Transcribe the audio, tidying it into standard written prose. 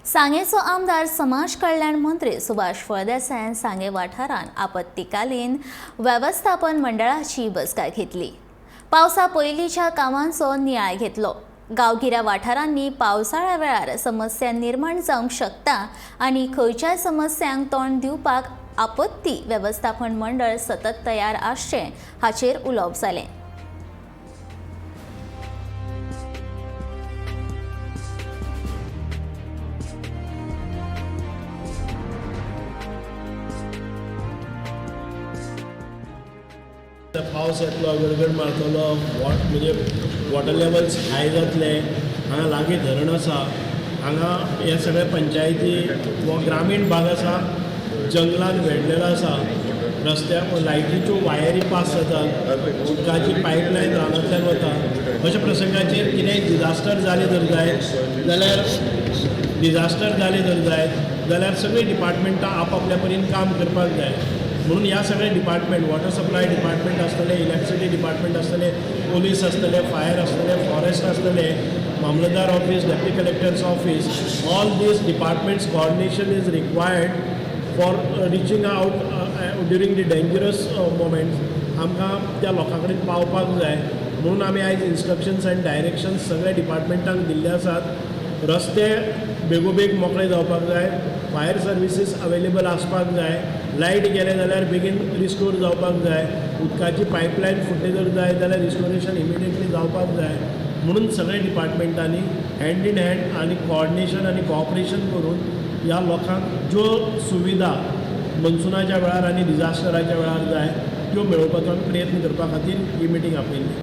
सांगेचो आमदार समाज कल्याण मंत्री सुभाष फळदेसाय सांगे वाठारान आपत्कालीन वेवस्थापन मंडळाची बसका घेतली। पावसा पयलींच्या कामांचो नियाळ घेतलो। गांवगिऱ्या वाठारांनी पावसाळ्या वेळार समस्या निर्माण जावंक शकता आनी खंयच्याय समस्यांक तोंड दिवपाक आपत्ती वेवस्थापन मंडळ सतत तयार आसचे हाचेर उलोवप जालें। पावस येतलो, गडगड मारतलो, म्हणजे वॉटर लेवल्स हाय जातले। हांगा लागीं धरण आसा, हांगा हे सगळे पंचायती वो ग्रामीण भाग आसा, जंगलान वेढलेलो आसा। रस्त्याक लायटीच्यो वायरी पास जातात, उदकाची पायपलायन रानांतल्यान वता। अशा प्रसंगाचेर कितेंय डिजास्टर जालें जर जायत जाल्यार सगळीं डिपार्टमेंटां आपआपल्या परीन काम करपाक जाय। म्हणून ह्या सगळे डिपार्टमेंट, वॉटर सप्लाय डिपार्टमेंट आसतले, इलेक्ट्रिसिटी डिपार्टमेंट आसतले, पोलीस आसतले, फायर आसतले, फॉरेस्ट आसतले, mamlatdar office, deputy collectors office, all these departments coordination is required for reaching out during the dangerous moments. आमकां त्या लोकां कडेन पावपाक जाय, म्हणून आमी आयज इन्स्ट्रक्शन्स एंड डायरेक्शन्स सगळ्या डिपार्टमेंटांक दिल्ले आसात। रस्ते बेगोबेग मोकळे जावपाक जाय, फायर सर्विसीस अवेलेबल आसपाक जाय, लायट गेले जाल्यार बेगीन रिस्टोर जावपाक जाय, उदकाची पायपलायन फुटली जर जाय जाल्यार रिस्टोरेशन इमिडिएटली जावपाक जाय। म्हणून सगळे डिपार्टमेंटांनी हँड इन हँड आनी कोऑर्डिनेशन आनी कोऑपरेशन करून ह्या लोकांक ज्यो सुविधा मनसुनाच्या वेळार आनी डिजास्टराच्या वेळार जाय त्यो मेळोवपाचो आमी प्रयत्न करपा खातीर ही मिटींग आपयल्ली।